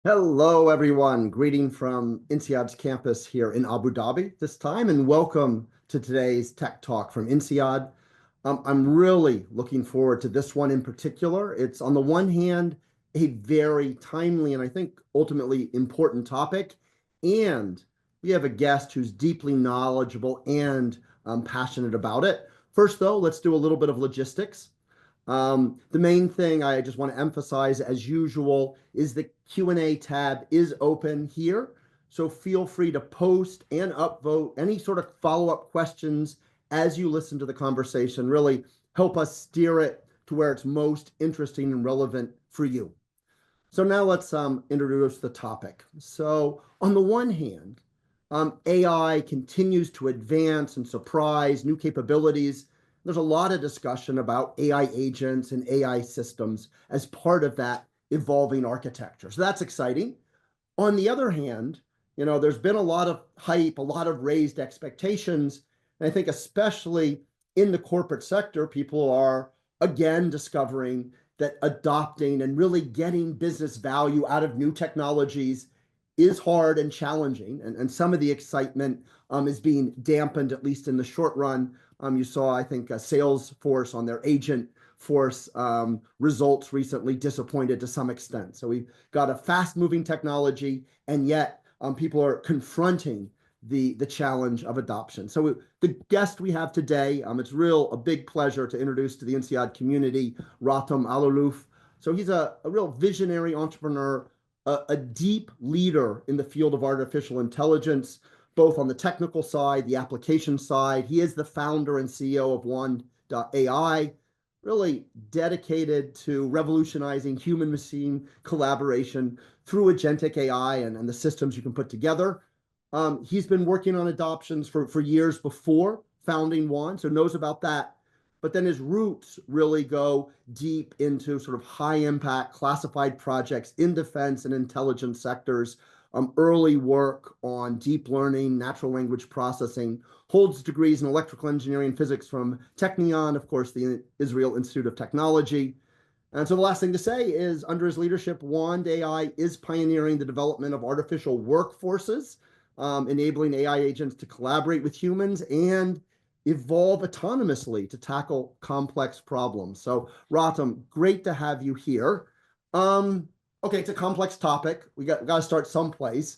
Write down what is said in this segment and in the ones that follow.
Hello, everyone. Greeting from INSEAD's campus here in Abu Dhabi this time, and welcome to today's Tech Talk from INSEAD. I'm really looking forward to this one in particular. It's on the one hand, a very timely and I think ultimately important topic, and we have a guest who's deeply knowledgeable and passionate about it. First, though, let's do a little bit of logistics. The main thing I just want to emphasize, as usual, is the Q&A tab is open here. So feel free to post and upvote any sort of follow-up questions as you listen to the conversation. Really help us steer it to where it's most interesting and relevant for you. So now let's introduce the topic. So on the one hand, AI continues to advance and surprise new capabilities. There's a lot of discussion about AI agents and AI systems as part of that evolving architecture. So that's exciting. On the other hand, there's been a lot of hype, a lot of raised expectations. And I think especially in the corporate sector, people are again discovering that adopting and really getting business value out of new technologies is hard and challenging. And some of the excitement is being dampened, at least in the short run. You saw, I think, Salesforce on their agent force results recently disappointed to some extent. So we've got a fast-moving technology, and yet people are confronting the challenge of adoption. So the guest we have today, it's a big pleasure to introduce to the INSEAD community, Rotem Alaluf. So he's a real visionary entrepreneur, a deep leader in the field of artificial intelligence, both on the technical side, the application side. He is the founder and CEO of One.ai, really dedicated to revolutionizing human-machine collaboration through Agentic AI and the systems you can put together. He's been working on adoptions for years before founding One, so knows about that. But then his roots really go deep into sort of high-impact classified projects in defense and intelligence sectors, early work on deep learning, natural language processing, holds degrees in electrical engineering and physics from Technion, of course, the Israel Institute of Technology. And so the last thing to say is, under his leadership, One.ai is pioneering the development of artificial workforces, enabling AI agents to collaborate with humans and evolve autonomously to tackle complex problems. So, Rotem, great to have you here. Okay, it's a complex topic. We got to start someplace.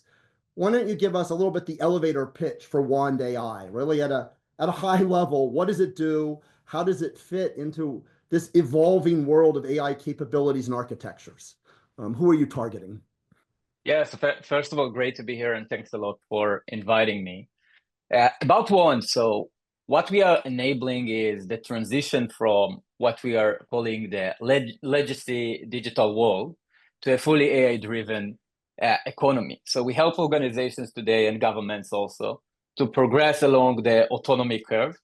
Why don't you give us a little bit the elevator pitch for One.ai, really at a high level? What does it do? How does it fit into this evolving world of AI capabilities and architectures? Who are you targeting? Yeah, so first of all, great to be here, and thanks a lot for inviting me. About One, so what we are enabling is the transition from what we are calling the legacy digital world to a fully AI-driven economy. So we help organizations today and governments also to progress along the autonomy curve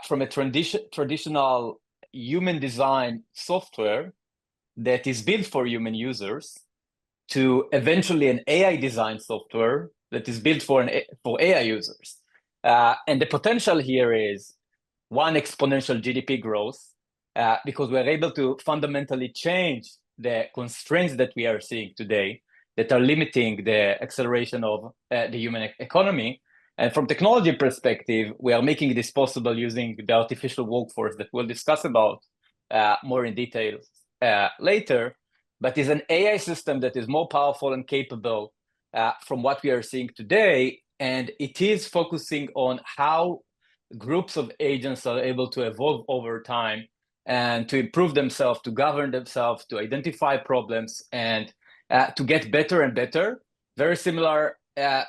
from a traditional human design software that is built for human users to eventually an AI design software that is built for AI users. And the potential here is one, exponential GDP growth, because we're able to fundamentally change the constraints that we are seeing today that are limiting the acceleration of the human economy. And from technology perspective, we are making this possible using the artificial workforce that we'll discuss about more in detail later, but is an AI system that is more powerful and capable from what we are seeing today. And it is focusing on how groups of agents are able to evolve over time and to improve themselves, to govern themselves, to identify problems, and to get better and better, very similar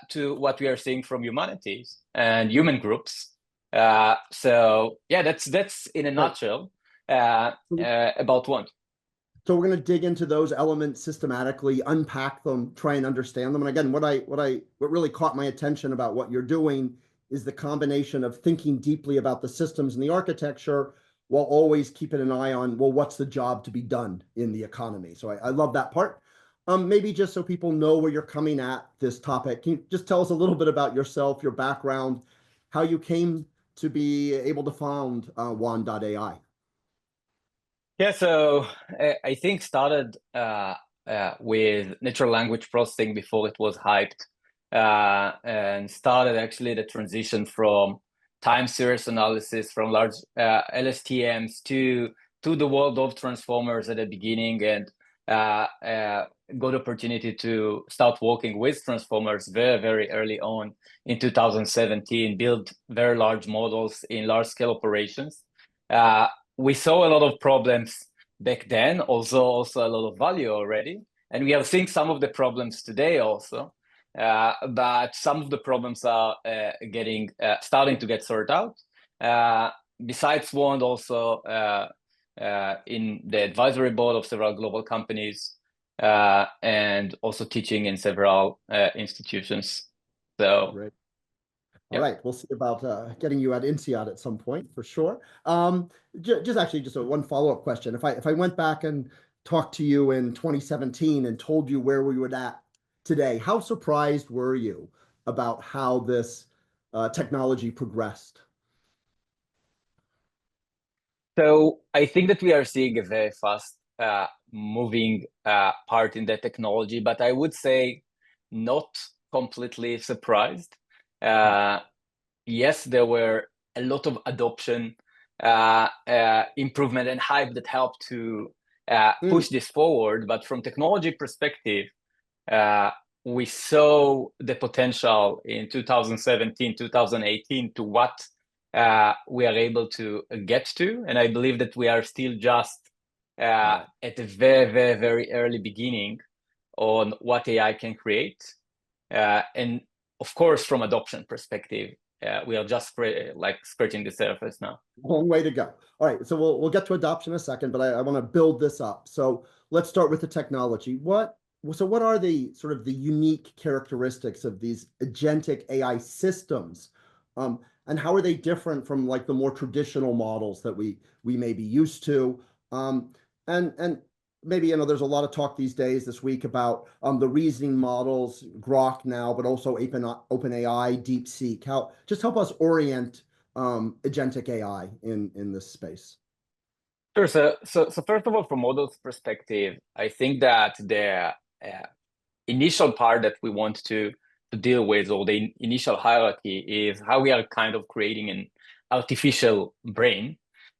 to what we are seeing from humanities and human groups. So yeah, that's in a nutshell about One. So we're going to dig into those elements systematically, unpack them, try and understand them. And again, what really caught my attention about what you're doing is the combination of thinking deeply about the systems and the architecture while always keeping an eye on, well, what's the job to be done in the economy? So I love that part. Maybe just so people know where you're coming at this topic, can you just tell us a little bit about yourself, your background, how you came to be able to found One.ai? Yeah, so I think started with natural language processing before it was hyped, and started actually the transition from time series analysis from large LSTMs to the world of transformers at the beginning, and got opportunity to start working with transformers very, very early on in 2017, build very large models in large scale operations. We saw a lot of problems back then, also a lot of value already. And we are seeing some of the problems today also. But some of the problems are starting to get sorted out. Besides Wand, also in the advisory board of several global companies, and also teaching in several institutions. So, Great. yeah. All right, we'll see about getting you at INSEAD at some point for sure. Just one follow-up question. If I went back and talked to you in 2017 and told you where we were at today, how surprised were you about how this technology progressed? So I think that we are seeing a very fast moving part in the technology, but I would say not completely surprised. Yes, there were a lot of adoption, improvement, and hype that helped to push this forward. But from technology perspective, we saw the potential in 2017, 2018 to what we are able to get to. And I believe that we are still just at a very, very, very early beginning on what AI can create. And of course, from adoption perspective, we are just scratching the surface now. Long way to go. All right, so we'll get to adoption in a second, but I want to build this up. So let's start with the technology. What are the sort of the unique characteristics of these agentic AI systems, and how are they different from like the more traditional models that we may be used to? And maybe, there's a lot of talk these days this week about the reasoning models, Grok now, but also OpenAI, DeepSeek. Just help us orient agentic AI in this space. Sure. So first of all, from models perspective, I think that the initial part that we want to deal with, or the initial hierarchy, is how we are kind of creating an artificial brain.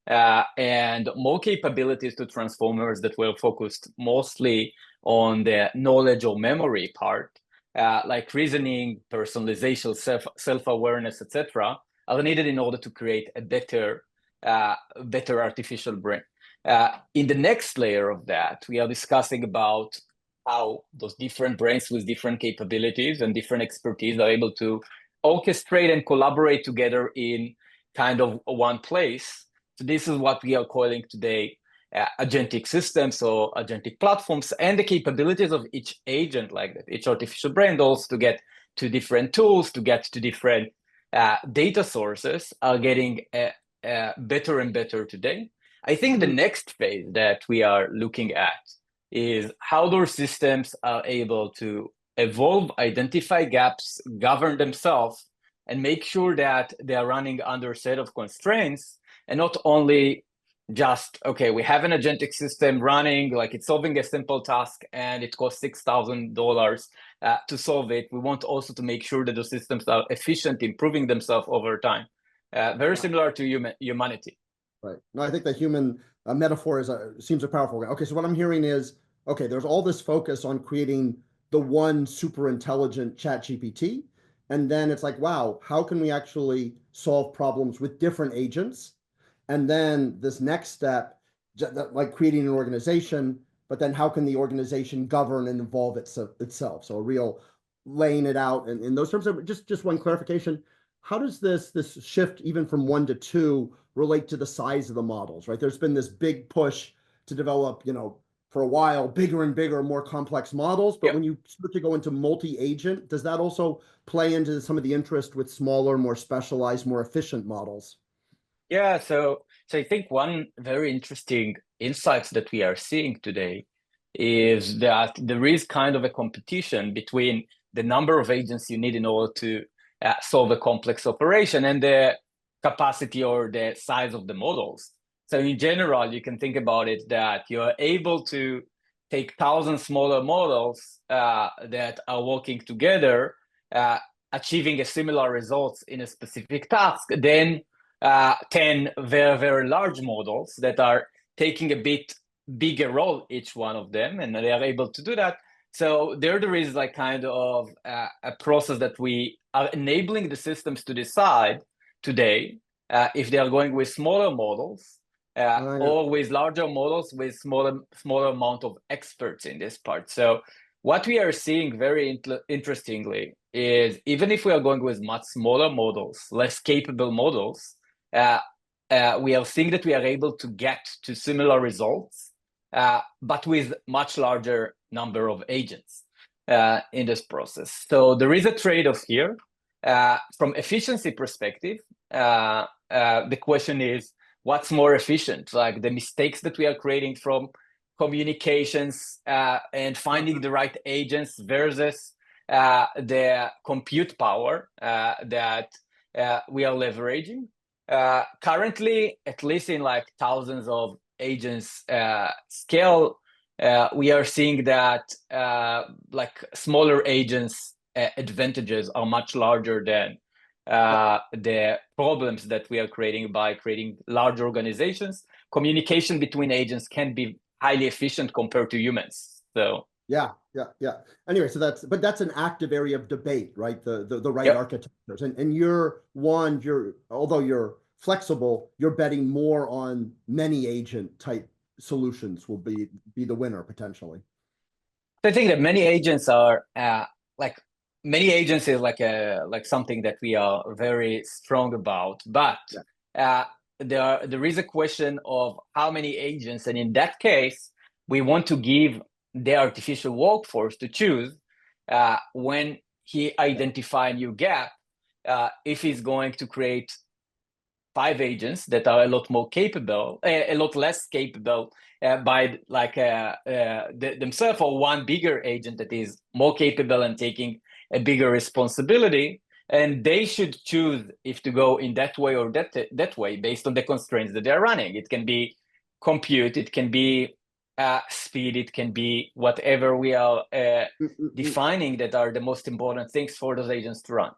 And more capabilities to transformers that were focused mostly on the knowledge or memory part, like reasoning, personalization, self-awareness, etc., are needed in order to create a better artificial brain. In the next layer of that, we are discussing about how those different brains with different capabilities and different expertise are able to orchestrate and collaborate together in kind of one place. So this is what we are calling today agentic systems or agentic platforms, and the capabilities of each agent, like that, each artificial brain, also to get to different tools, to get to different data sources, are getting better and better today. I think the next phase that we are looking at is how those systems are able to evolve, identify gaps, govern themselves, and make sure that they are running under a set of constraints, and not only just, okay, we have an agentic system running, like it's solving a simple task and it costs $6,000 to solve it. We want also to make sure that the systems are efficient, improving themselves over time. Very similar to humanity. Right. No, I think the human metaphor seems a powerful one. Okay, so what I'm hearing is, okay, there's all this focus on creating the one super intelligent ChatGPT, and then it's like, wow, how can we actually solve problems with different agents? And then this next step, like creating an organization, but then how can the organization govern and evolve itself? So a real laying it out in those terms. Just one clarification. How does this shift even from 1 to 2 relate to the size of the models, right? There's been this big push to develop, for a while, bigger and bigger, more complex models. But when you start to go into multi-agent, does that also play into some of the interest with smaller, more specialized, more efficient models? Yeah, so I think one very interesting insights that we are seeing today is that there is kind of a competition between the number of agents you need in order to solve a complex operation and the capacity or the size of the models. So in general, you can think about it that you're able to take 1,000 smaller models that are working together, achieving a similar results in a specific task, then 10 very, very large models that are taking a bit bigger role, each one of them, and they are able to do that. So there is like kind of a process that we are enabling the systems to decide today if they are going with smaller models or with larger models with smaller amount of experts in this part. So what we are seeing very interestingly is even if we are going with much smaller models, less capable models, we are seeing that we are able to get to similar results, but with much larger number of agents in this process. So there is a trade-off here. From efficiency perspective, the question is, what's more efficient? Like the mistakes that we are creating from communications and finding the right agents versus the compute power that we are leveraging. Currently, at least in like thousands of agents scale, we are seeing that like smaller agents advantages are much larger than the problems that we are creating by creating large organizations. Communication between agents can be highly efficient compared to humans. So yeah. Anyway, so that's an active area of debate, right? The right architectures, and although you're flexible, you're betting more on many agent type solutions will be the winner potentially. I think that many agents are many agents is like something that we are very strong about, but there is a question of how many agents, and in that case, we want to give the artificial workforce to choose when he identify a new gap, if he's going to create 5 agents that are a lot more capable, a lot less capable by themselves, or one bigger agent that is more capable and taking a bigger responsibility, and they should choose if to go in that way or that way based on the constraints that they're running. It can be compute, it can be speed, it can be whatever we are defining that are the most important things for those agents to run.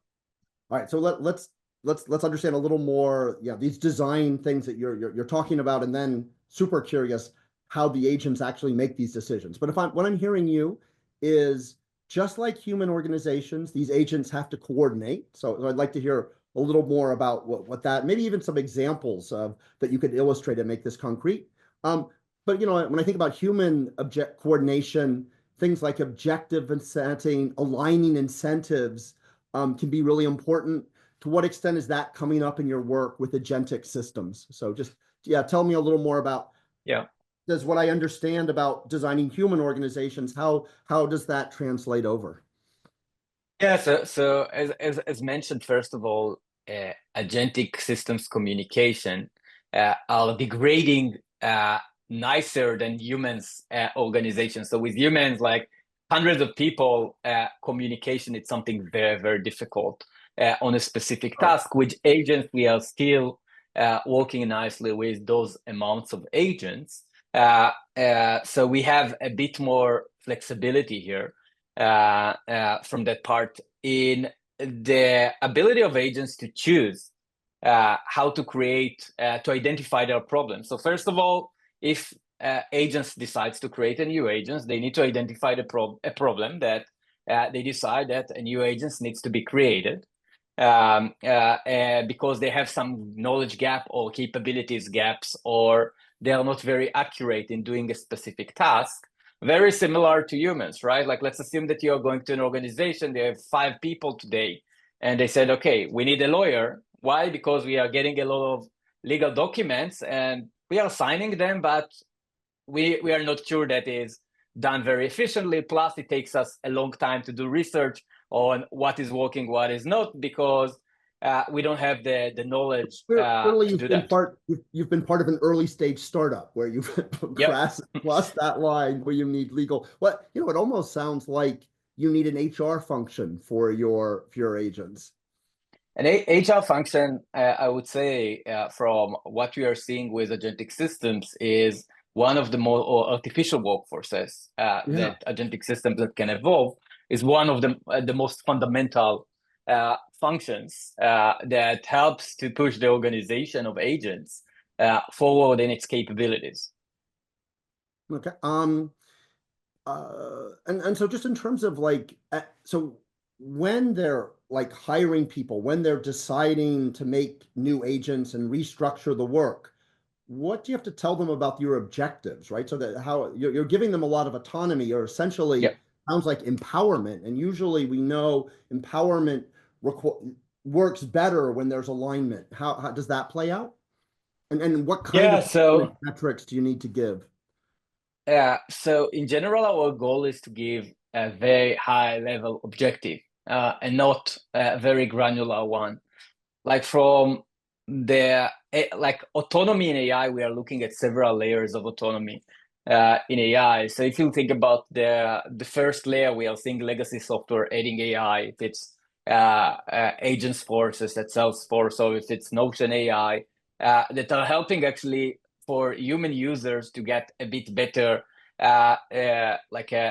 All right, so let's understand a little more, these design things that you're talking about, and then super curious how the agents actually make these decisions. But what I'm hearing you is, just like human organizations, these agents have to coordinate. So I'd like to hear a little more about what that, maybe even some examples of that you could illustrate and make this concrete. But when I think about human coordination, things like objective and setting, aligning incentives can be really important. To what extent is that coming up in your work with agentic systems? So just, tell me a little more about, does what I understand about designing human organizations, how does that translate over? Yeah, so as mentioned, first of all, agentic systems communication are degrading nicer than humans organizations. So with humans, like hundreds of people, communication is something very, very difficult on a specific task. With agents, we are still working nicely with those amounts of agents. So we have a bit more flexibility here from that part in the ability of agents to choose how to create, to identify their problems. So first of all, if agents decides to create a new agent, they need to identify a problem that they decide that a new agent needs to be created because they have some knowledge gap or capabilities gaps, or they are not very accurate in doing a specific task. Very similar to humans, right? Like, let's assume that you're going to an organization, they have 5 people today, and they said, okay, we need a lawyer. Why? Because we are getting a lot of legal documents and we are signing them, but we are not sure that is done very efficiently. Plus, it takes us a long time to do research on what is working, what is not, because we don't have the knowledge Clearly, to do that. You've been part of an early stage startup where you've crossed that line where you need legal. It almost sounds like you need an HR function for your agents. An HR function, I would say, from what we are seeing with agentic systems, is one of the more or artificial workforces that agentic systems that can evolve is one of the most fundamental functions that helps to push the organization of agents forward in its capabilities. Okay. And so just in terms of like, so when they're like hiring people, when they're deciding to make new agents and restructure the work, what do you have to tell them about your objectives, right? So that how you're giving them a lot of autonomy, or essentially sounds like empowerment. And usually we know empowerment works better when there's alignment. How does that play out? And what kind of metrics do you need to give? So in general, our goal is to give a very high level objective and not a very granular one. Like from the like autonomy in AI, we are looking at several layers of autonomy in AI. So if you think about the first layer, we are seeing legacy software aiding AI. If it's agents forces at Salesforce, or if it's Notion AI, that are helping actually for human users to get a bit better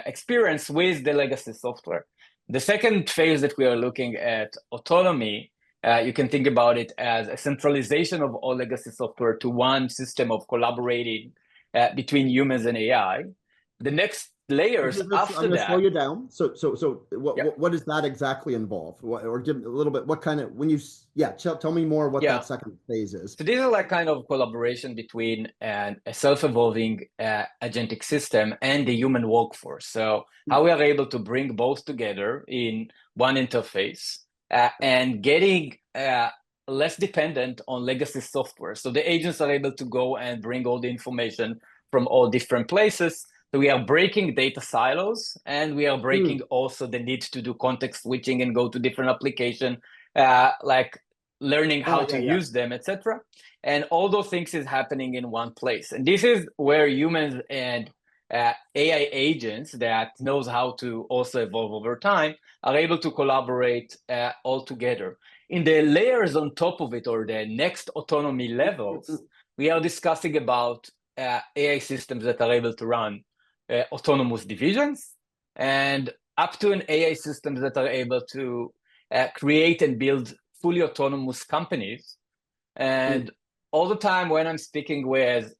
experience with the legacy software. The second phase that we are looking at autonomy, you can think about it as a centralization of all legacy software to one system of collaborating between humans and AI. The next layers after that. I'm going to slow you down. So what does that exactly involve? Or give a little bit, what kind of, when you, tell me more what that second phase is. So this is like kind of collaboration between a self-evolving agentic system and the human workforce. So how we are able to bring both together in one interface and getting less dependent on legacy software. So the agents are able to go and bring all the information from all different places. So we are breaking data silos, and we are breaking also the need to do context switching and go to different application, like learning how to use them, etc. And all those things is happening in one place. And this is where humans and AI agents that knows how to also evolve over time are able to collaborate all together. In the layers on top of it, or the next autonomy levels, we are discussing about AI systems that are able to run autonomous divisions, and up to an AI systems that are able to create and build fully autonomous companies. And all the time when I'm speaking with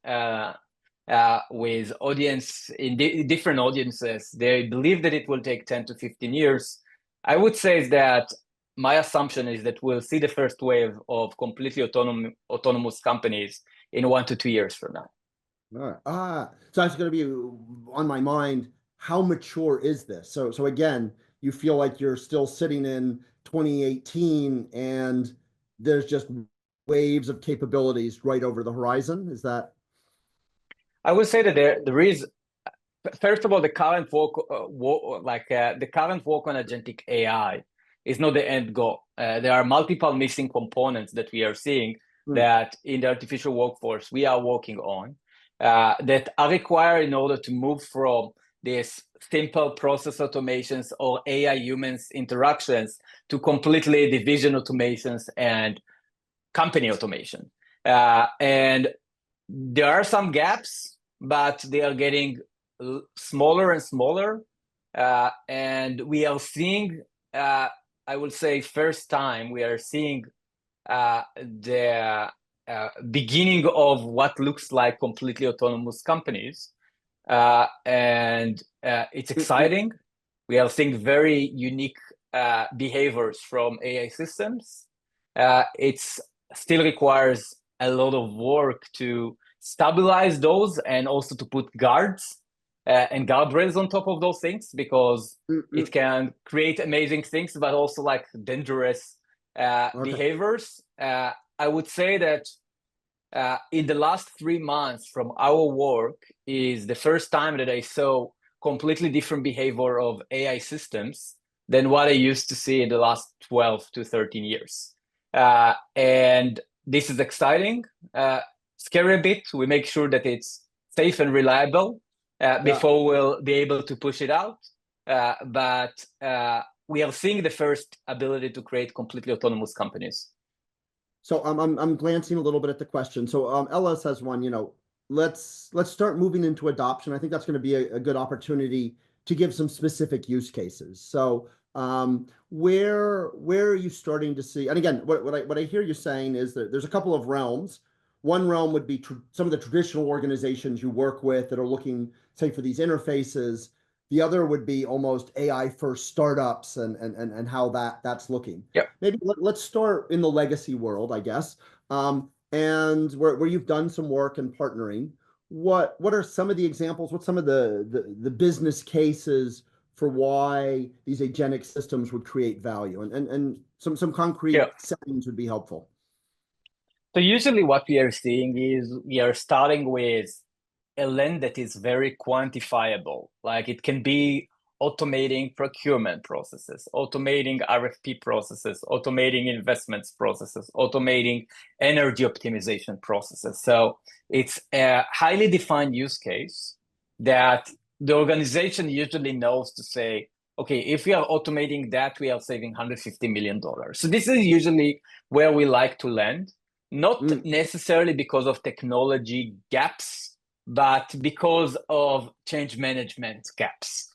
audience in different audiences, they believe that it will take 10 to 15 years. I would say that my assumption is that we'll see the first wave of completely autonomous companies in 1 to 2 years from now. All right. So that's going to be on my mind. How mature is this? So again, you feel like you're still sitting in 2018 and there's just waves of capabilities right over the horizon. Is that? I would say that there is, first of all, the current work, the current work on agentic AI is not the end goal. There are multiple missing components that we are seeing that in the artificial workforce we are working on that are required in order to move from this simple process automations or AI humans interactions to completely division automations and company automation. And there are some gaps, but they are getting smaller and smaller. And we are seeing, I would say, first time we are seeing the beginning of what looks like completely autonomous companies. And it's exciting. We are seeing very unique behaviors from AI systems. It still requires a lot of work to stabilize those and also to put guards and guardrails on top of those things, because it can create amazing things, but also like dangerous behaviors. I would say that in the last 3 months from our work is the first time that I saw completely different behavior of AI systems than what I used to see in the last 12 to 13 years. And this is exciting, scary a bit. We make sure that it's safe and reliable before we'll be able to push it out. But we are seeing the first ability to create completely autonomous companies. So I'm glancing a little bit at the question. So Ella says one, let's start moving into adoption. I think that's going to be a good opportunity to give some specific use cases. So where are you starting to see? And again, what I hear you saying is that there's a couple of realms. One realm would be some of the traditional organizations you work with that are looking, say, for these interfaces. The other would be almost AI first startups and how that's looking. Yep. Maybe let's start in the legacy world, I guess. And where you've done some work and partnering, what are some of the examples? What's some of the business cases for why these agentic systems would create value, and some concrete Yeah. settings would be helpful. So usually what we are seeing is we are starting with a lens that is very quantifiable. Like it can be automating procurement processes, automating RFP processes, automating investments processes, automating energy optimization processes. So it's a highly defined use case that the organization usually knows to say, okay, if we are automating that, we are saving $150 million. So this is usually where we like to land, not necessarily because of technology gaps, but because of change management gaps.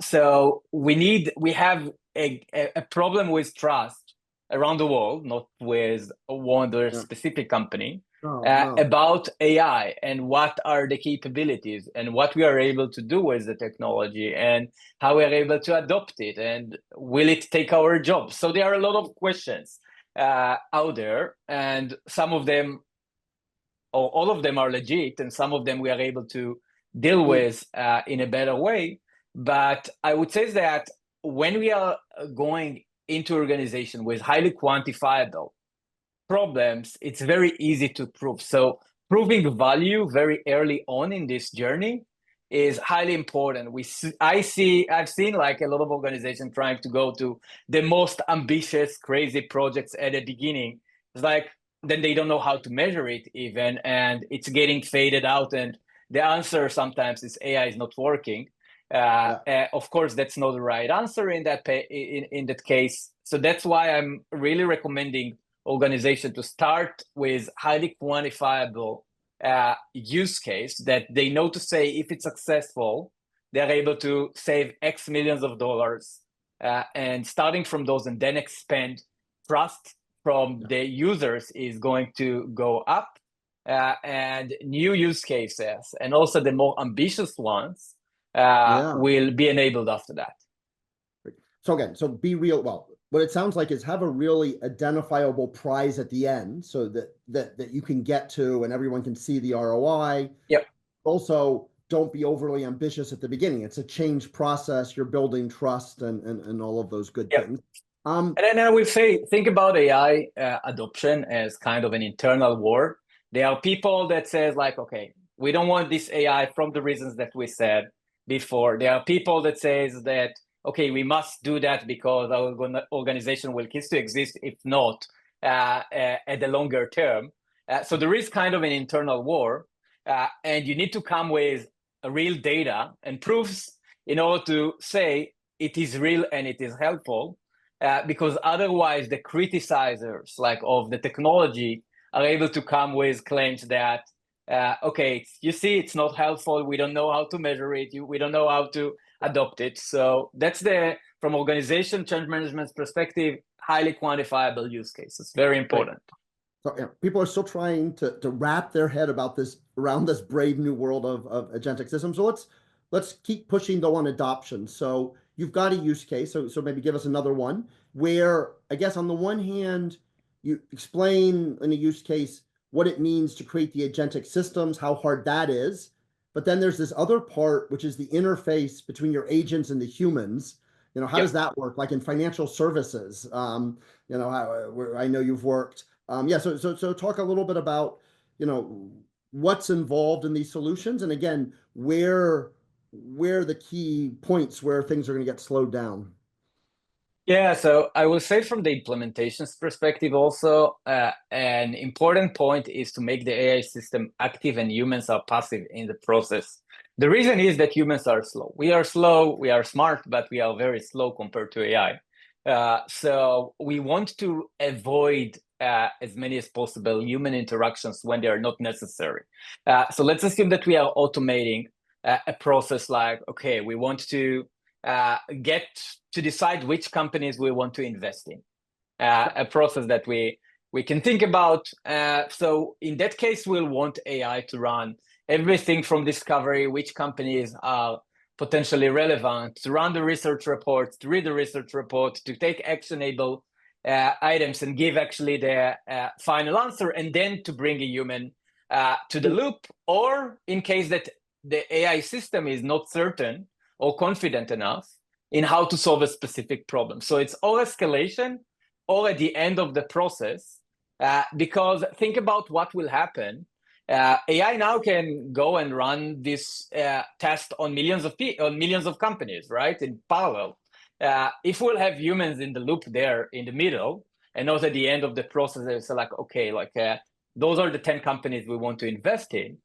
So we have a problem with trust around the world, not with one specific company, No. about AI and what are the capabilities and what we are able to do with the technology and how we are able to adopt it and will it take our jobs. So there are a lot of questions out there, and some of them or all of them are legit, and some of them we are able to deal with in a better way. But I would say that when we are going into organization with highly quantifiable problems, it's very easy to prove. So proving value very early on in this journey is highly important. I've seen like a lot of organizations trying to go to the most ambitious, crazy projects at the beginning. It's like then they don't know how to measure it even, and it's getting faded out. And the answer sometimes is AI is not working. Of course, that's not the right answer in that case. So that's why I'm really recommending organization to start with highly quantifiable use case that they know to say if it's successful, they're able to save X millions of dollars, and starting from those and then expand. Trust from the users is going to go up, and new use cases and also the more ambitious ones will be enabled after that. So again, so be real. Well, what it sounds like is have a really identifiable prize at the end so that you can get to and everyone can see the ROI. Yep. Also, don't be overly ambitious at the beginning. It's a change process. You're building trust and all of those good things. And then I would say, think about AI adoption as kind of an internal war. There are people that says like, okay, we don't want this AI from the reasons that we said before. There are people that says that, okay, we must do that because our organization will cease to exist if not at the longer term. So there is kind of an internal war, and you need to come with real data and proofs in order to say it is real and it is helpful. Because otherwise the criticizers like of the technology are able to come with claims that okay, you see, it's not helpful, we don't know how to measure it, we don't know how to adopt it. So that's from organization change management perspective, highly quantifiable use cases, very important. So people are still trying to wrap their head around this brave new world of agentic systems. So let's keep pushing though on adoption. So you've got a use case. So maybe give us another one where I guess on the one hand, you explain in a use case what it means to create the agentic systems, how hard that is. But then there's this other part, which is the interface between your agents and the humans. How does that work? Like in financial services, I know you've worked. So talk a little bit about, what's involved in these solutions, and again, where the key points where things are going to get slowed down. Yeah, so I will say from the implementations perspective also, an important point is to make the AI system active and humans are passive in the process. The reason is that humans are slow. We are slow, we are smart, but we are very slow compared to AI. So we want to avoid as many as possible human interactions when they are not necessary. So let's assume that we are automating a process like, okay, we want to get to decide which companies we want to invest in. A process that we can think about. So in that case, we'll want AI to run everything from discovery, which companies are potentially relevant, to run the research reports, to read the research report, to take actionable items and give actually the final answer, and then to bring a human to the loop, or in case that the AI system is not certain or confident enough in how to solve a specific problem. So it's all escalation or at the end of the process, because think about what will happen. AI now can go and run this test on millions of companies, right, in parallel. If we'll have humans in the loop there in the middle, and not at the end of the process, it's like, okay, like those are the 10 companies we want to invest in.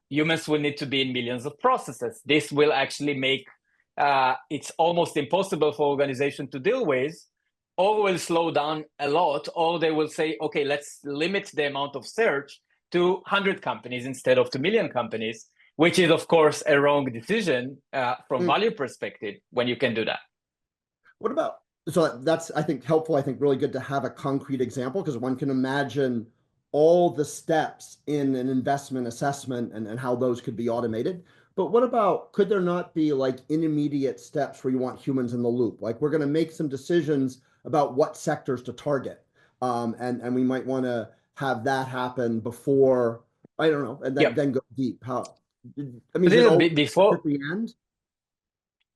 Humans will need to be in millions of processes. This will actually make it's almost impossible for organization to deal with, or will slow down a lot, or they will say, okay, let's limit the amount of search to 100 companies instead of 2 million companies, which is, of course, a wrong decision from value perspective when you can do that. What about, so that's, I think, helpful. I think really good to have a concrete example, because one can imagine all the steps in an investment assessment and how those could be automated. But what about, could there not be like intermediate steps where you want humans in the loop? Like, we're going to make some decisions about what sectors to target. And we might want to have that happen before, I don't know, and then go deep. How, I mean, is it before at the end?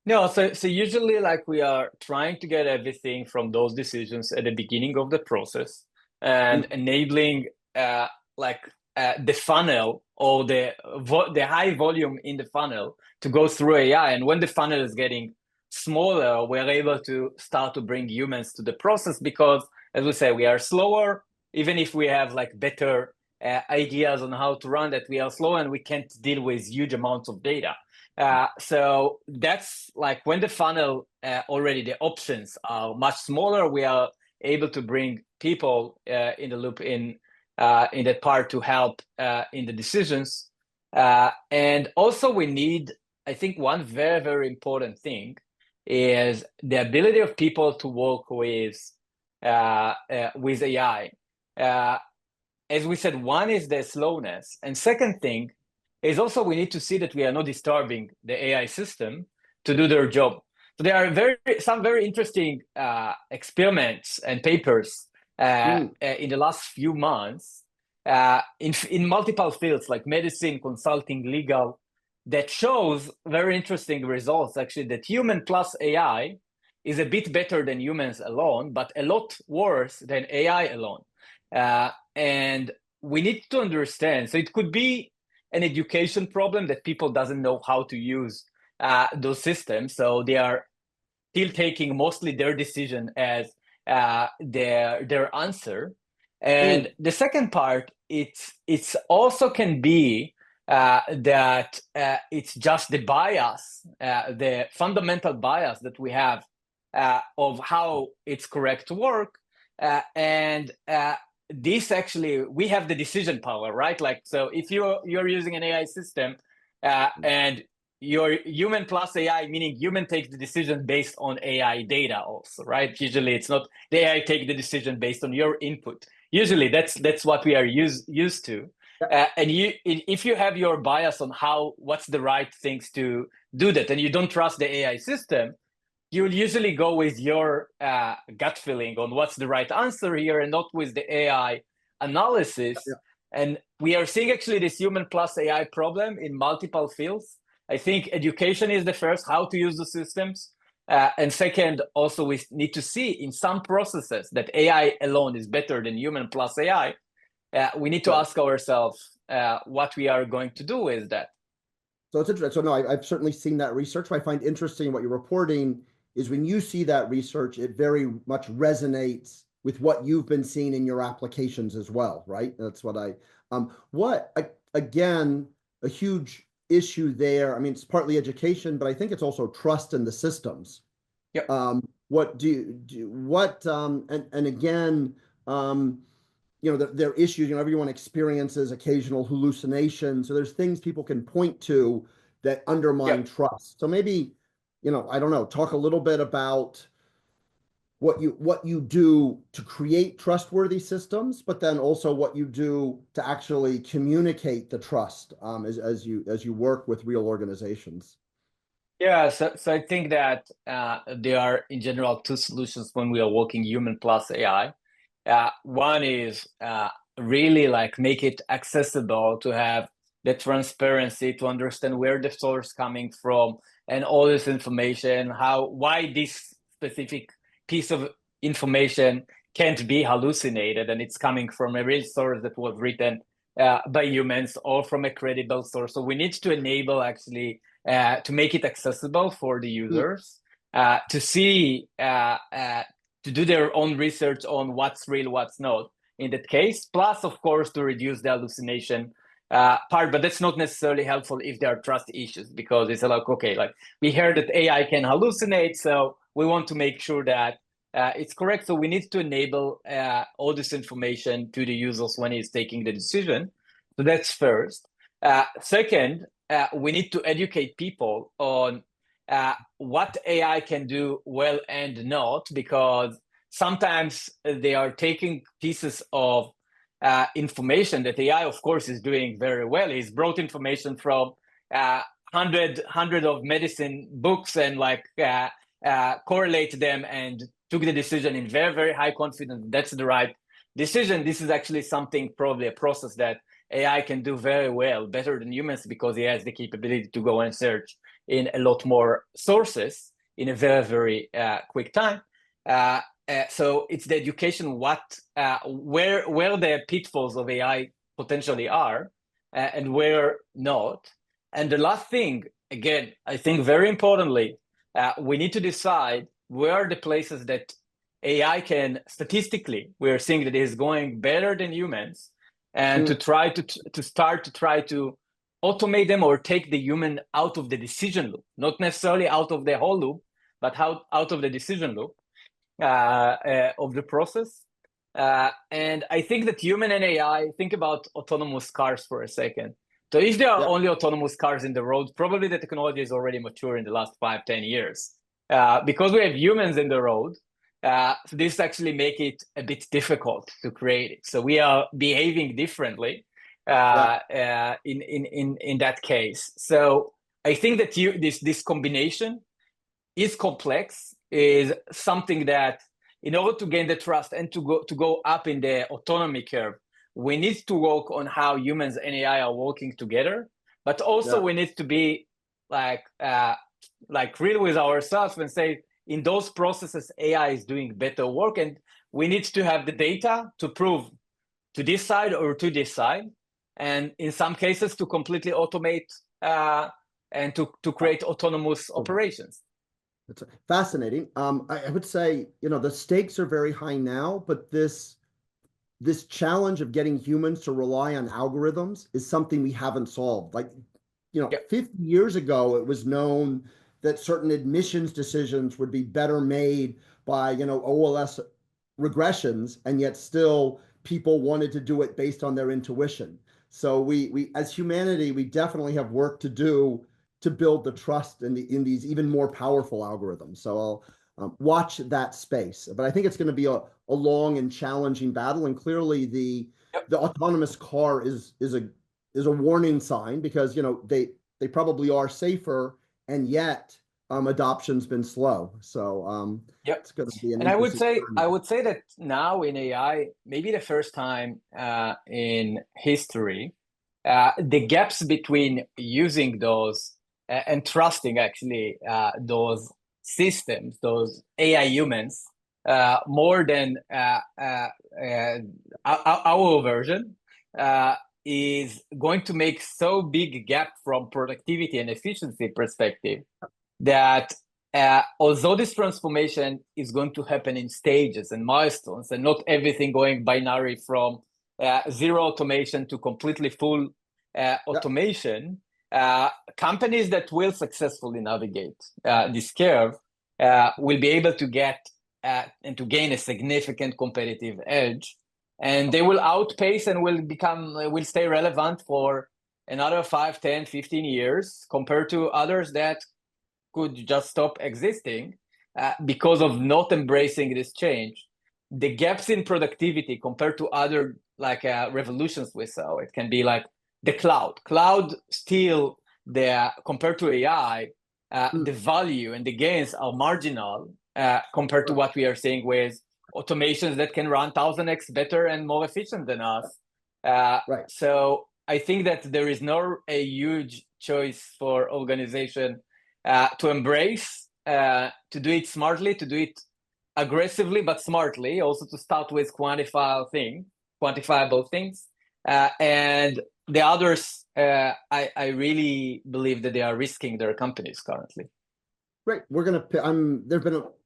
No, so usually like we are trying to get everything from those decisions at the beginning of the process and enabling the funnel or the high volume in the funnel to go through AI. And when the funnel is getting smaller, we're able to start to bring humans to the process, because, as we say, we are slower. Even if we have like better ideas on how to run that, we are slow and we can't deal with huge amounts of data. So that's like when the funnel already the options are much smaller, we are able to bring people in the loop in that part to help in the decisions. And also we need, I think, one very, very important thing is the ability of people to work with AI. As we said, one is the slowness, and second thing is also we need to see that we are not disturbing the AI system to do their job. So there are some very interesting experiments and papers in the last few months in multiple fields like medicine, consulting, legal, that shows very interesting results, actually, that human plus AI is a bit better than humans alone, but a lot worse than AI alone. And we need to understand, so it could be an education problem that people doesn't know how to use those systems. So they are still taking mostly their decision as their answer. And the second part, it's also can be that it's just the bias, the fundamental bias that we have of how it's correct to work. And this actually, we have the decision power, right? Like, so if you're using an AI system and you're human plus AI, meaning human takes the decision based on AI data also, right? Usually it's not the AI take the decision based on your input. Usually that's what we are used to. And if you have your bias on what's the right things to do that, and you don't trust the AI system, you'll usually go with your gut feeling on what's the right answer here, and not with the AI analysis. Yeah. And we are seeing actually this human plus AI problem in multiple fields. I think education is the first, how to use the systems. And second, also we need to see in some processes that AI alone is better than human plus AI. We need to ask ourselves what we are going to do with that. So it's interesting. So no, I've certainly seen that research. What I find interesting what you're reporting is when you see that research, it very much resonates with what you've been seeing in your applications as well, right? That's what again, a huge issue there. I mean, it's partly education, but I think it's also trust in the systems. Yep. And again, there are issues, everyone experiences occasional hallucinations. So there's things people can point to that undermine trust. So maybe, I don't know, talk a little bit about what you do to create trustworthy systems, but then also what you do to actually communicate the trust as you work with real organizations. Yeah, so I think that there are in general two solutions when we are working human plus AI. One is really like make it accessible to have the transparency to understand where the source coming from and all this information, why this specific piece of information can't be hallucinated and it's coming from a real source that was written by humans or from a credible source. So we need to enable actually to make it accessible for the users to see to do their own research on what's real, what's not in that case, plus, of course, to reduce the hallucination part. But that's not necessarily helpful if there are trust issues, because it's like, okay, like we heard that AI can hallucinate, so we want to make sure that it's correct. So we need to enable all this information to the users when he's taking the decision. So that's first. Second, we need to educate people on what AI can do well and not, because sometimes they are taking pieces of information that AI, of course, is doing very well. He's brought information from hundred of medicine books and like correlate them and took the decision in very, very high confidence. That's the right decision. This is actually something, probably a process that AI can do very well, better than humans, because he has the capability to go and search in a lot more sources in a very, very quick time. So it's the education, where the pitfalls of AI potentially are, and where not. And the last thing, again, I think very importantly, we need to decide where are the places that AI can statistically, we're seeing that it is going better than humans, and to try to automate them or take the human out of the decision loop, not necessarily out of the whole loop, but out of the decision loop of the process. And I think that human and AI, think about autonomous cars for a second. So if there are only autonomous cars in the road, probably the technology is already mature in the last 5-10 years. Because we have humans in the road, so this actually make it a bit difficult to create it. So we are behaving differently in that case. So I think that this combination is complex, is something that in order to gain the trust and to go up in the autonomy curve, we need to work on how humans and AI are working together, but also we need to be like real with ourselves and say, in those processes, AI is doing better work, and we need to have the data to prove to this side or to this side, and in some cases to completely automate and to create autonomous operations. That's fascinating. I would say, the stakes are very high now, but this challenge of getting humans to rely on algorithms is something we haven't solved. 50 years ago, it was known that certain admissions decisions would be better made by, OLS regressions, and yet still people wanted to do it based on their intuition. So we as humanity, we definitely have work to do to build the trust in these even more powerful algorithms. So I'll watch that space. But I think it's going to be a long and challenging battle. And clearly the autonomous car is a warning sign, because they probably are safer, and yet adoption's been slow. So it's going to be an interesting I would say that now in AI, maybe the first time in history, the gaps between using those and trusting actually those systems, those AI humans, more than our version, is going to make so big gap from productivity and efficiency perspective that although this transformation is going to happen in stages and milestones, and not everything going binary from zero automation to completely full automation, companies that will successfully navigate this curve will be able to get and to gain a significant competitive edge and they will outpace and will stay relevant for another 5, 10, 15 years compared to others that could just stop existing because of not embracing this change. The gaps in productivity compared to other revolutions we saw, it can be like the cloud still compared to AI, the value and the gains are marginal compared to what we are seeing with automations that can run 1000x better and more efficient than us. So I think that there is not a huge choice for organization to embrace, to do it smartly, to do it aggressively but smartly, also to start with quantifiable things, and the others, I really believe that they are risking their companies currently. Great.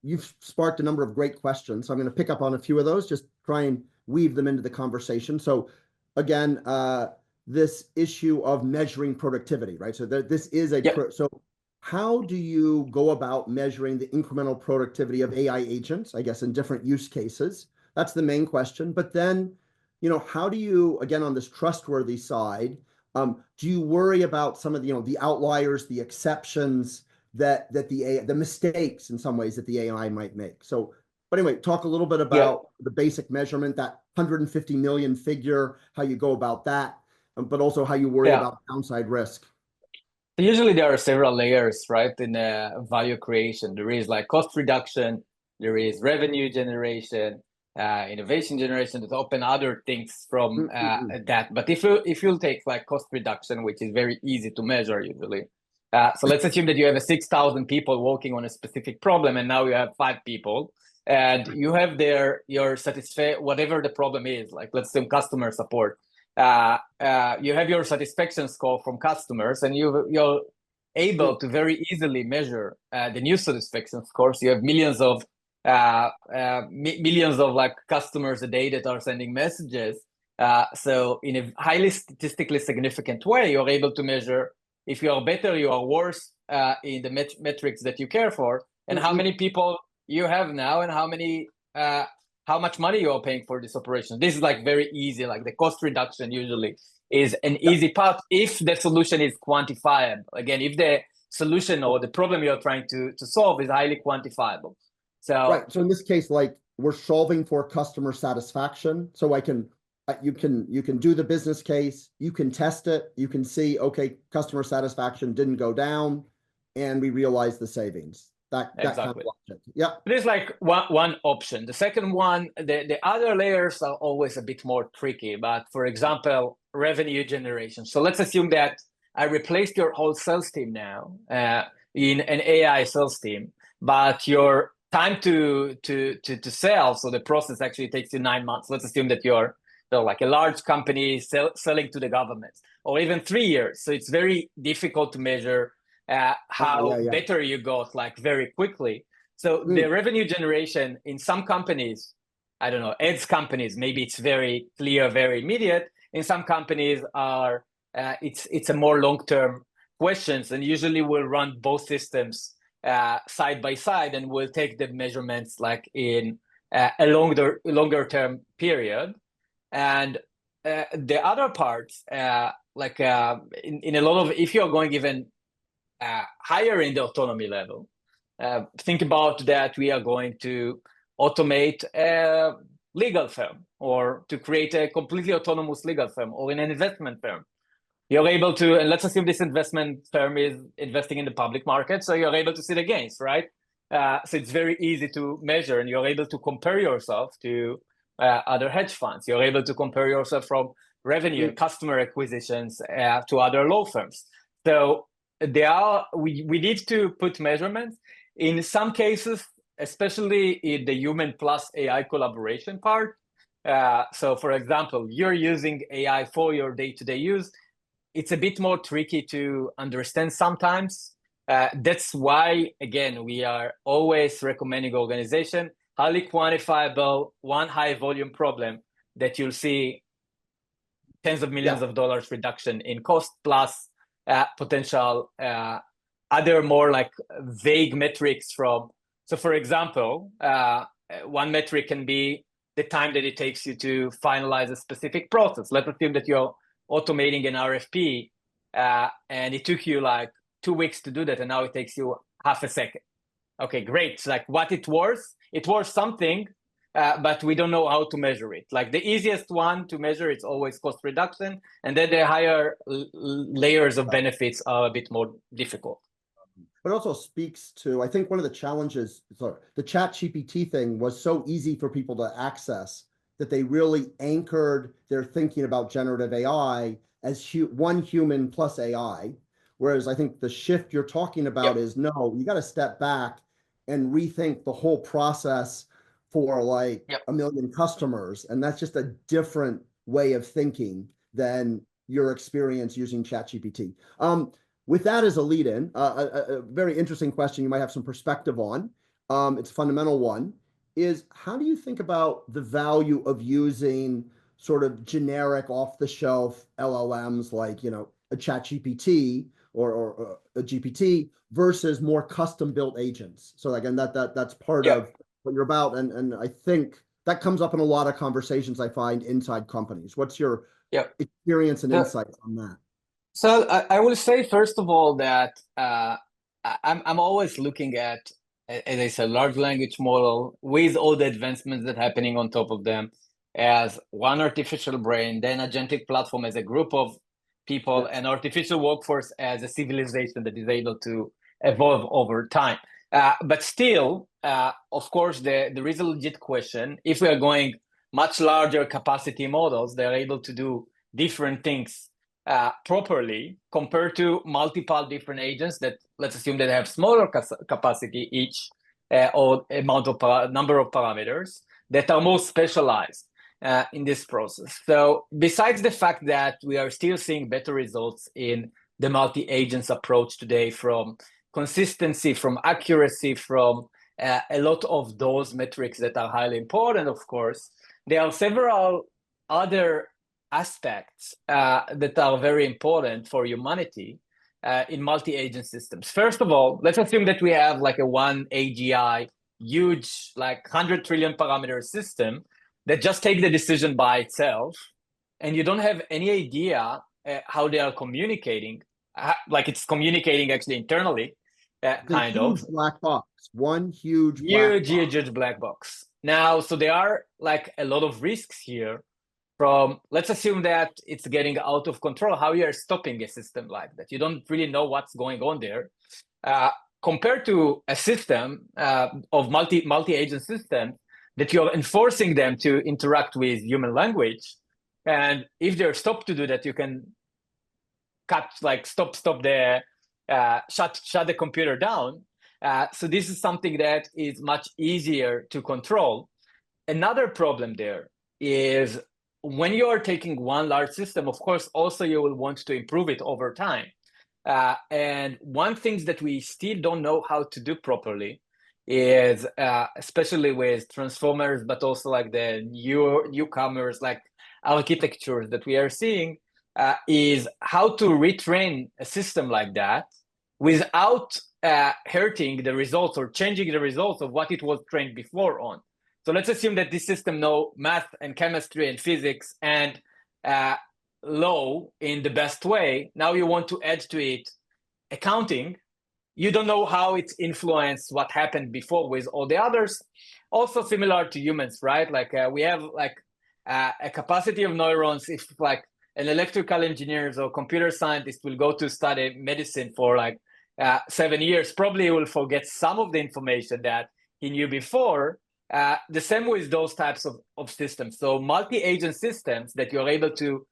You've sparked a number of great questions, so I'm going to pick up on a few of those, just try and weave them into the conversation. So again, this issue of measuring productivity, right? So this is so how do you go about measuring the incremental productivity of AI agents, I guess, in different use cases? That's the main question. But then, how do you, again, on this trustworthy side, do you worry about some of the outliers, the exceptions that the mistakes in some ways that the AI might make? So, but anyway, talk a little bit about the basic measurement, that 150 million figure, how you go about that, but also how you worry about downside risk. Usually there are several layers, right, in value creation. There is like cost reduction, there is revenue generation, innovation generation, that open other things from that. But if you'll take like cost reduction, which is very easy to measure usually. So let's assume that you have 6,000 people working on a specific problem, and now you have 5 people, and you have your whatever the problem is, like let's say customer support. You have your satisfaction score from customers, and you're able to very easily measure the new satisfaction scores. You have millions of like customers a day that are sending messages. So in a highly statistically significant way, you're able to measure if you are better, you are worse in the metrics that you care for, and how many people you have now, and how much money you are paying for this operation. This is like very easy, like the cost reduction usually is an easy part if the solution is quantifiable. Again, if the solution or the problem you're trying to solve is highly quantifiable. So in this case, like we're solving for customer satisfaction. So you can do the business case, you can test it, you can see, okay, customer satisfaction didn't go down, and we realize the savings. Exactly. Kind of logic. Yeah. There's like one option. The second one, the other layers are always a bit more tricky. But for example, revenue generation. So let's assume that I replaced your whole sales team now in an AI sales team, but your time to sell, so the process actually takes you 9 months. Let's assume that you're like a large company selling to the government, or even 3 years. So it's very difficult to measure how better you got like very quickly. So the revenue generation in some companies, I don't know, ads companies, maybe it's very clear, very immediate. In some companies it's a more long-term questions, and usually we'll run both systems side by side, and we'll take the measurements like in a longer term period. And the other parts, like in a lot of, if you're going even higher in the autonomy level, think about that we are going to automate a legal firm, or to create a completely autonomous legal firm, or in an investment firm. You're able to, and let's assume this investment firm is investing in the public market, so you're able to see the gains, right? So it's very easy to measure, and you're able to compare yourself to other hedge funds. You're able to compare yourself from revenue and customer acquisitions to other law firms. So we need to put measurements in some cases, especially in the human plus AI collaboration part. So for example, you're using AI for your day-to-day use. It's a bit more tricky to understand sometimes. That's why, again, we are always recommending organization, highly quantifiable, one high volume problem that you'll see tens of millions of dollars reduction in cost, plus potential other more like vague metrics from. So for example, one metric can be the time that it takes you to finalize a specific process. Let's assume that you're automating an RFP, and it took you like 2 weeks to do that, and now it takes you half a second. Okay, great. Like what it was something, but we don't know how to measure it. Like the easiest one to measure, it's always cost reduction, and then the higher layers of benefits are a bit more difficult. But it also speaks to, I think one of the challenges, so the chat GPT thing was so easy for people to access that they really anchored their thinking about generative AI as one human plus AI. Whereas I think the shift you're talking about is no, you got to step back and rethink the whole process for like a million customers. And that's just a different way of thinking than your experience using ChatGPT. With that as a lead in, a very interesting question you might have some perspective on. It's a fundamental one, is how do you think about the value of using sort of generic off the shelf LLMs like, you know, a ChatGPT or a GPT versus more custom built agents? So again, that's part of what you're about. And I think that comes up in a lot of conversations I find inside companies. What's your experience and insights on that? So I will say, first of all, that I'm always looking at, as I said, large language model with all the advancements that are happening on top of them as one artificial brain, then agentic platform as a group of people, and artificial workforce as a civilization that is able to evolve over time. But still, of course, there is a legit question. If we are going much larger capacity models, they're able to do different things properly compared to multiple different agents that, let's assume, that have smaller capacity each, or number of parameters that are more specialized in this process. So besides the fact that we are still seeing better results in the multi-agents approach today, from consistency, from accuracy, from a lot of those metrics that are highly important, of course, there are several other aspects that are very important for humanity in multi-agent systems. First of all, let's assume that we have like a one AGI, huge, like 100 trillion parameter system that just take the decision by itself, and you don't have any idea how they are communicating, like it's communicating actually internally, kind of. Huge black box, one huge black box. Now, so there are like a lot of risks here. From, let's assume that it's getting out of control, how you are stopping a system like that. You don't really know what's going on there. Compared to a system of multi-agent system that you're enforcing them to interact with human language. And if they're stopped to do that, you can stop the, shut the computer down. So this is something that is much easier to control. Another problem there is, when you are taking one large system, of course, also you will want to improve it over time. And one thing that we still don't know how to do properly is, especially with transformers, but also like the newcomers, like architectures that we are seeing, is how to retrain a system like that without hurting the results or changing the results of what it was trained before on. So let's assume that this system knows math and chemistry and physics and law in the best way. Now you want to add to it accounting. You don't know how it's influenced what happened before with all the others. Also similar to humans, right? Like we have like a capacity of neurons. If like an electrical engineer or computer scientist will go to study medicine for like 7 years, probably he will forget some of the information that he knew before. The same with those types of systems. So multi-agent systems that you're able to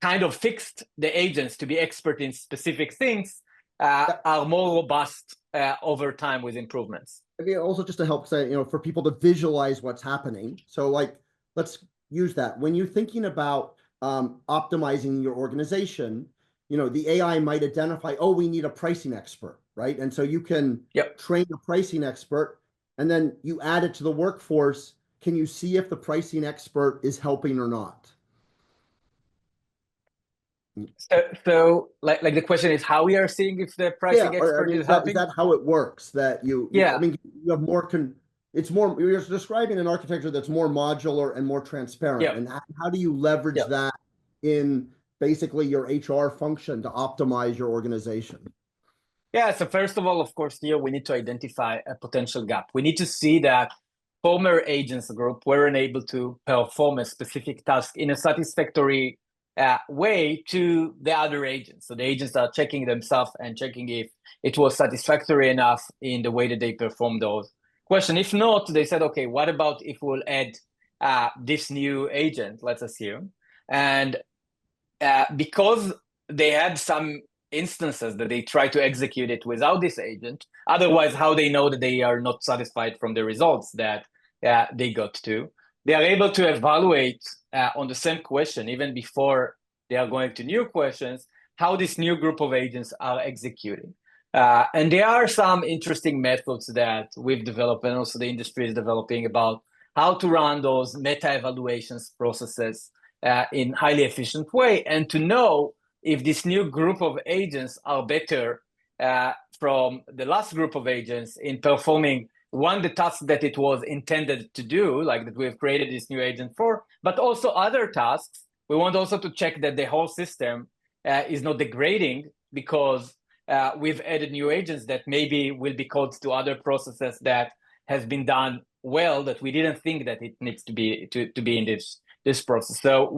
kind of fix the agents to be expert in specific things are more robust over time with improvements. Again, also just to help say, you know, for people to visualize what's happening. So like, let's use that. When you're thinking about optimizing your organization, you know, the AI might identify, oh, we need a pricing expert, right? And so you can train a pricing expert, and then you add it to the workforce. Can you see if the pricing expert is helping or not? So like the question is how we are seeing if the pricing expert is helping? Is that how it works? That you, I mean, you have more it's more, you're describing an architecture that's more modular and more transparent. Yeah. And how do you leverage Yeah. that in basically your HR function to optimize your organization? Yeah, so first of all, of course, here we need to identify a potential gap. We need to see that former agents group weren't able to perform a specific task in a satisfactory way to the other agents. So the agents are checking themselves and checking if it was satisfactory enough in the way that they perform those questions. If not, they said, okay, what about if we'll add this new agent, let's assume, and because they had some instances that they try to execute it without this agent. Otherwise, how they know that they are not satisfied from the results that they got to? They are able to evaluate on the same question, even before they are going to new questions, how this new group of agents are executing. And there are some interesting methods that we've developed, and also the industry is developing, about how to run those meta evaluations processes in highly efficient way, and to know if this new group of agents are better from the last group of agents in performing the task that it was intended to do, like that we've created this new agent for, but also other tasks. We want also to check that the whole system is not degrading because we've added new agents that maybe will be called to other processes that has been done well, that we didn't think that it needs to be in this process. So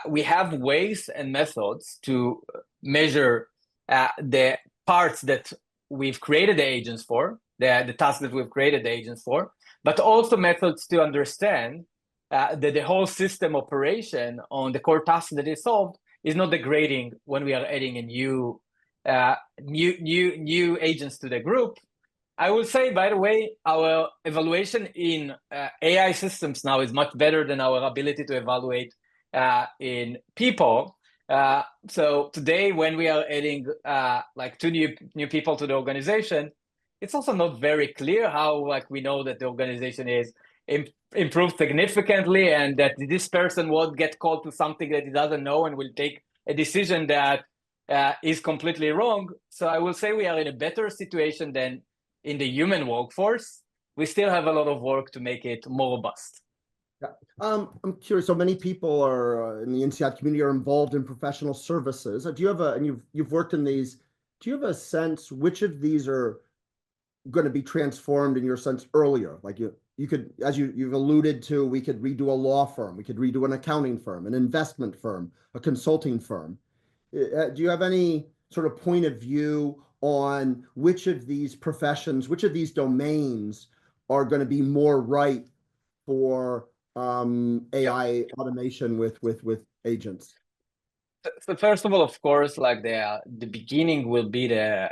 we have ways and methods to measure the parts that we've created the agents for, the tasks that we've created the agents for, but also methods to understand that the whole system operation on the core task that is solved is not degrading when we are adding a new agents to the group. I will say, by the way, our evaluation in AI systems now is much better than our ability to evaluate in people. So today, when we are adding like two new people to the organization, it's also not very clear how we know that the organization is improved significantly, and that this person won't get called to something that he doesn't know and will take a decision that is completely wrong. So I will say we are in a better situation than in the human workforce. We still have a lot of work to make it more robust. Yeah. I'm curious. So many people are in the INSEAD community are involved in professional services. Do you have and you've worked in these? Do you have a sense which of these are going to be transformed in your sense earlier? Like you could, as you've alluded to, we could redo a law firm, we could redo an accounting firm, an investment firm, a consulting firm. Do you have any sort of point of view on which of these professions, which of these domains are going to be more ripe for AI automation with agents? So first of all, of course, like the beginning will be the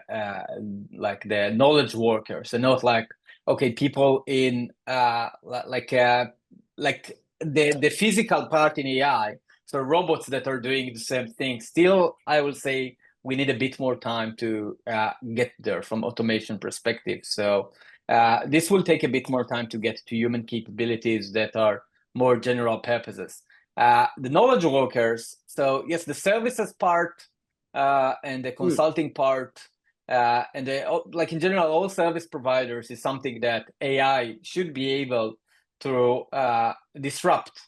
the knowledge workers, and not like, okay, people in like the physical part in AI. So robots that are doing the same thing. Still, I will say we need a bit more time to get there from automation perspective. So this will take a bit more time to get to human capabilities that are more general purposes. The knowledge workers, so yes, the services part and the consulting part, and like in general, all service providers is something that AI should be able to disrupt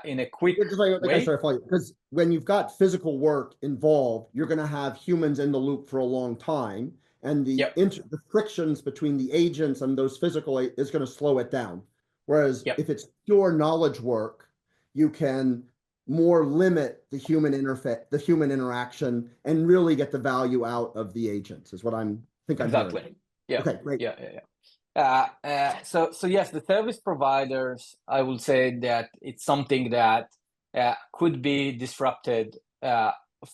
in a quick way. Because when you've got physical work involved, you're going to have humans in the loop for a long time, and the frictions between the agents and those physical is going to slow it down. Whereas if it's pure knowledge work, you can more limit the human interface, the human interaction, and really get the value out of the agents. Is what I'm exactly. Hearing. Yeah. Okay. Great. So yes, the service providers, I would say that it's something that could be disrupted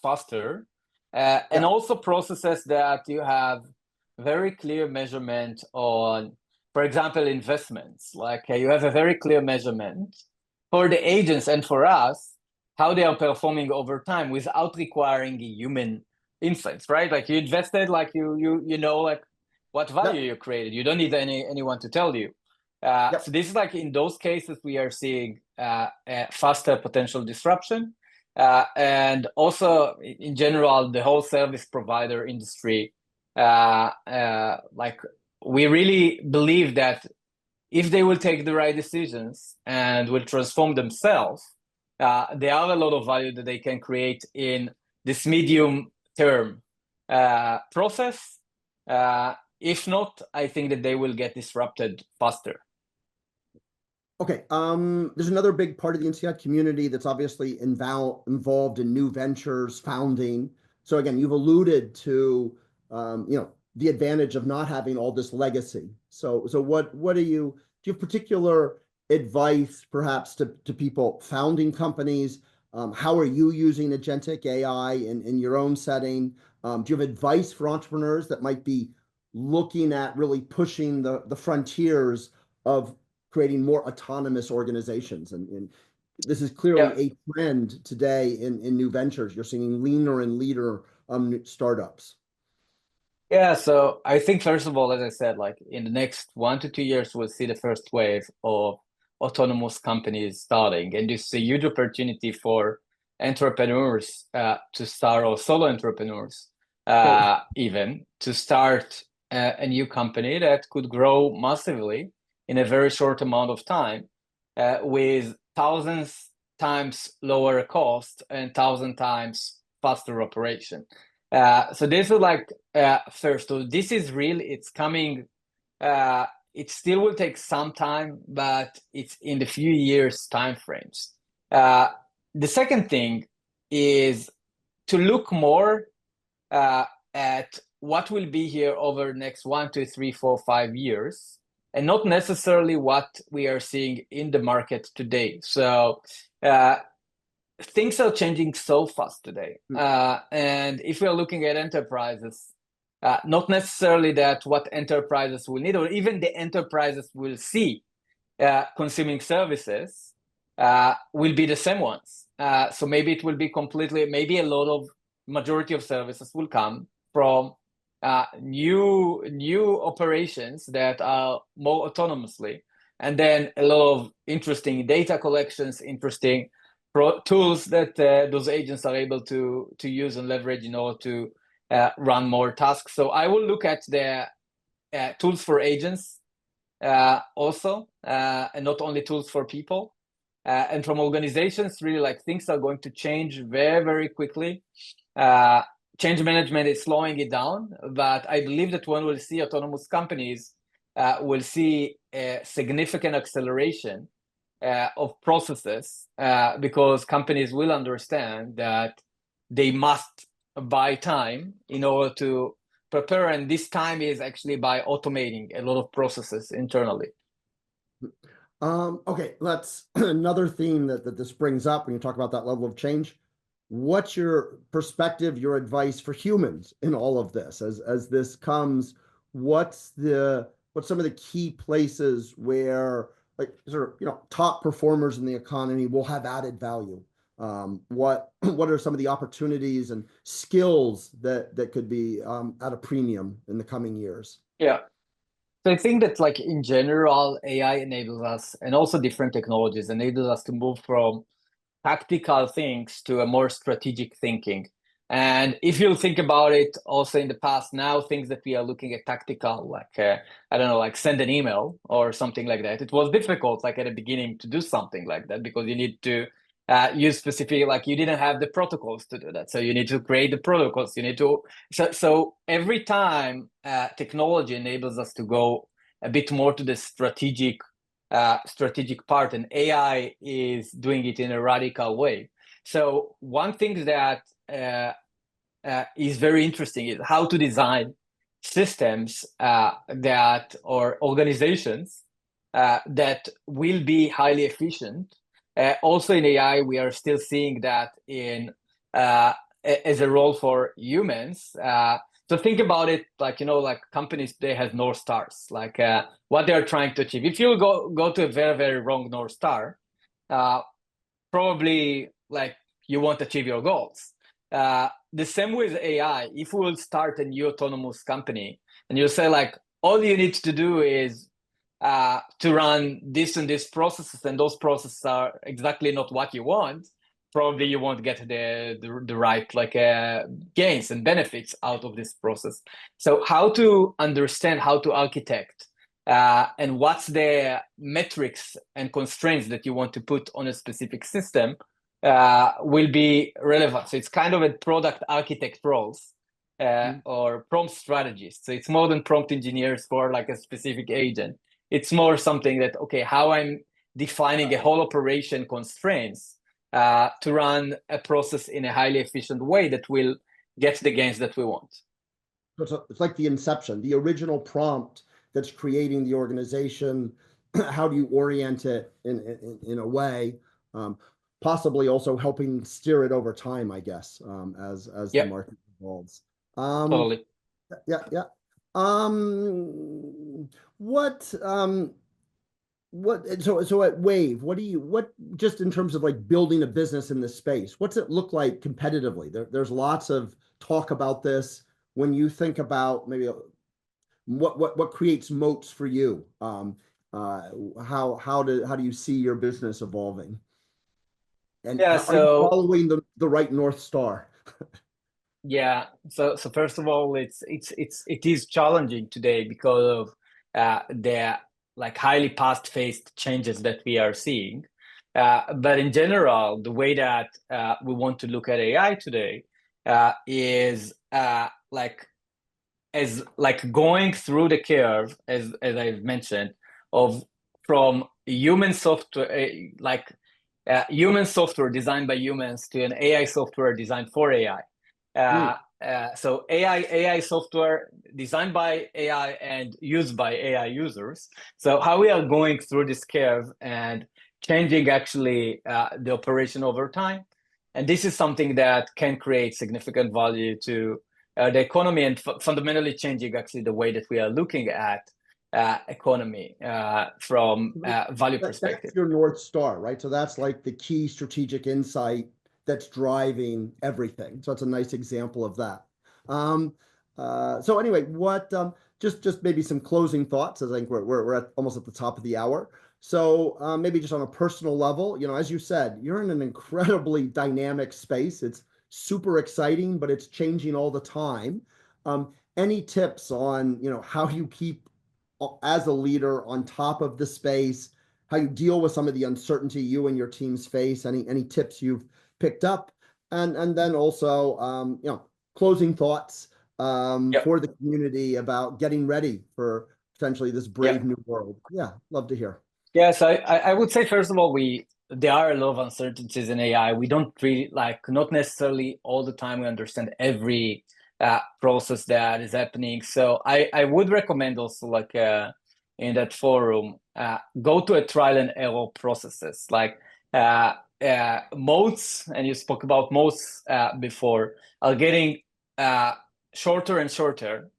faster, and also processes that you have very clear measurement on. For example, investments, like you have a very clear measurement for the agents and for us, how they are performing over time without requiring human insights, right? Like you invested, like you know, like what value you created. You don't need anyone to tell you. So this is like in those cases we are seeing a faster potential disruption, and also in general the whole service provider industry. Like we really believe that if they will take the right decisions and will transform themselves, there are a lot of value that they can create in this medium term process. If not, I think that they will get disrupted faster. Okay, there's another big part of the INSEAD community that's obviously involved in new ventures, founding. So again, you've alluded to the advantage of not having all this legacy. So what do you have particular advice perhaps to people founding companies? How are you using agentic AI in your own setting? Do you have advice for entrepreneurs that might be looking at really pushing the frontiers of creating more autonomous organizations? And this is clearly a trend today in new ventures. You're seeing leaner and leaner startups. Yeah, so I think first of all, as I said, like in the next 1 to 2 years, we'll see the first wave of autonomous companies starting, and this is a huge opportunity for entrepreneurs to start, or solo entrepreneurs even to start a new company that could grow massively in a very short amount of time with thousands times lower cost and 1,000 times faster operation. So this is like first. So this is real. It's coming. It still will take some time, but it's in the few years time frames. The second thing is to look more at what will be here over the next 1, 2, 3, 4, 5 years, and not necessarily what we are seeing in the market today. So things are changing so fast today. And if we're looking at enterprises, not necessarily that what enterprises will need, or even the enterprises will see consuming services will be the same ones. So maybe it will be maybe a lot of majority of services will come from new operations that are more autonomously, and then a lot of interesting data collections, interesting tools that those agents are able to use and leverage in order to run more tasks. So I will look at the tools for agents also, and not only tools for people. And from organizations, really, like, things are going to change very, very quickly. Change management is slowing it down, but I believe that when we'll see autonomous companies, we'll see a significant acceleration of processes, because companies will understand that they must buy time in order to prepare, and this time is actually by automating a lot of processes internally. Okay, that's another theme that this brings up when you talk about that level of change. What's your perspective, your advice for humans in all of this as this comes? What's some of the key places where, like, sort of, top performers in the economy will have added value? What are some of the opportunities and skills that could be at a premium in the coming years? Yeah. So I think that, like, in general, AI enables us, and also different technologies enables us to move from tactical things to a more strategic thinking. And if you think about it, also in the past, now things that we are looking at tactical, like I don't know, like send an email or something like that. It was difficult, like at the beginning, to do something like that, because you need to use specific, like, you didn't have the protocols to do that. So you need to create the protocols. You need to. So every time technology enables us to go a bit more to the strategic part, and AI is doing it in a radical way. So one thing that is very interesting is how to design systems or organizations that will be highly efficient. Also in AI, we are still seeing that as a role for humans. So think about it, like, like companies, they have North Stars, like what they're trying to achieve. If you go to a very, very wrong North Star, probably, like, you won't achieve your goals. The same with AI. If we will start a new autonomous company and you say, like, all you need to do is to run this and this processes, and those processes are exactly not what you want, probably you won't get the right, like, gains and benefits out of this process. So how to understand how to architect and what's the metrics and constraints that you want to put on a specific system will be relevant. So it's kind of a product architect roles or prompt strategists. So it's more than prompt engineers for like a specific agent. It's more something that, okay, how I'm defining a whole operation constraints to run a process in a highly efficient way that will get the gains that we want. So it's like the inception, the original prompt that's creating the organization. How do you orient it in a way, possibly also helping steer it over time, I guess, as Yep. the market evolves. Totally. Yeah. So at Wave, what just in terms of like building a business in this space, what's it look like competitively? There's lots of talk about this. When you think about maybe what creates moats for you, how do you see your business evolving? And Yeah, are you so following the right North Star? yeah, so first of all, it is challenging today because of the like highly fast-paced changes that we are seeing. But in general, the way that we want to look at AI today is as like going through the curve, as I've mentioned, of from human software, human software designed by humans to an AI software designed for AI. So AI software designed by AI and used by AI users. So how we are going through this curve and changing actually the operation over time. And this is something that can create significant value to the economy and fundamentally changing actually the way that we are looking at economy from value perspective. That's your North Star, right? So that's like the key strategic insight that's driving everything. So it's a nice example of that. So anyway, what just maybe some closing thoughts, as I think we're at almost at the top of the hour. So maybe just on a personal level, as you said, you're in an incredibly dynamic space. It's super exciting, but it's changing all the time. Any tips on, how you keep as a leader on top of the space, how you deal with some of the uncertainty you and your teams face, any tips you've picked up, and then also, closing thoughts for the community about getting ready for potentially this brave new world. Yeah, love to hear. Yes, I would say, first of all, there are a lot of uncertainties in AI. We don't really not necessarily all the time we understand every process that is happening. So I would recommend also in that forum, go to a trial and error processes like modes, and you spoke about modes before, are getting shorter and shorter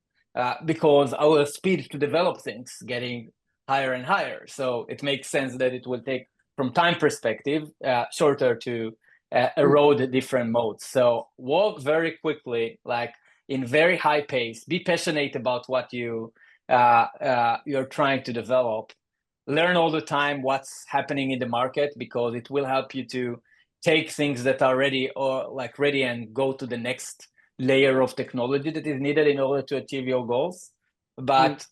because our speed to develop things getting higher and higher. So it makes sense that it will take, from time perspective, shorter to erode different modes. So work very quickly, like in very high pace. Be passionate about what you're trying to develop. Learn all the time what's happening in the market, because it will help you to take things that are ready and go to the next layer of technology that is needed in order to achieve your goals. But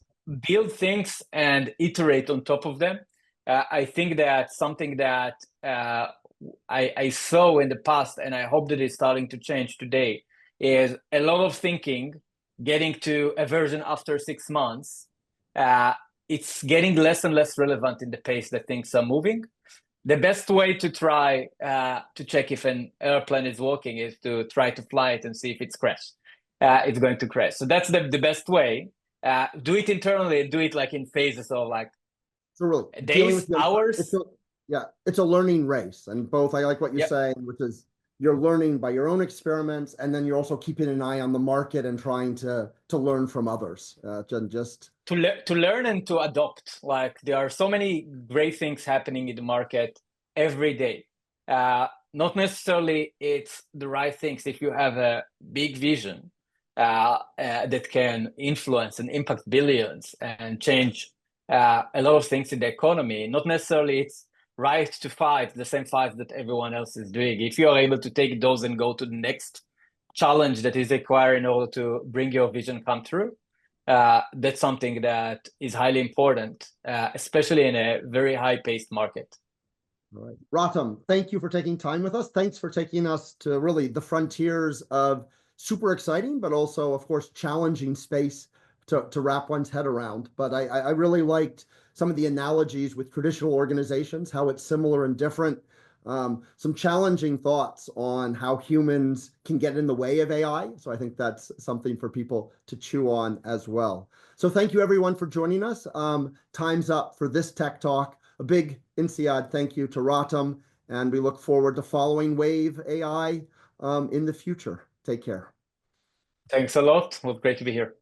build things and iterate on top of them. I think that something that I saw in the past, and I hope that it's starting to change today, is a lot of thinking getting to a version after 6 months. It's getting less and less relevant in the pace that things are moving. The best way to try to check if an airplane is working is to try to fly it and see if it's going to crash. So that's the best way. Do it internally, do it like in phases of like really days, hours. It's a learning race, and both, I like what you're saying, which is you're learning by your own experiments, and then you're also keeping an eye on the market and trying to learn from others, just to learn and to adopt. Like there are so many great things happening in the market every day. Not necessarily it's the right things. If you have a big vision that can influence and impact billions and change a lot of things in the economy, not necessarily it's right to fight the same fight that everyone else is doing. If you are able to take those and go to the next challenge that is required in order to bring your vision come true, that's something that is highly important, especially in a very high-paced market. All right. Rotem, thank you for taking time with us. Thanks for taking us to really the frontiers of super exciting, but also, of course, challenging space to wrap one's head around. But I really liked some of the analogies with traditional organizations, how it's similar and different. Some challenging thoughts on how humans can get in the way of AI. So I think that's something for people to chew on as well. So thank you everyone for joining us. Time's up for this Tech Talk. A big INSEAD thank you to Rotem, and we look forward to following Wave AI in the future. Take care. Thanks a lot. It was great to be here.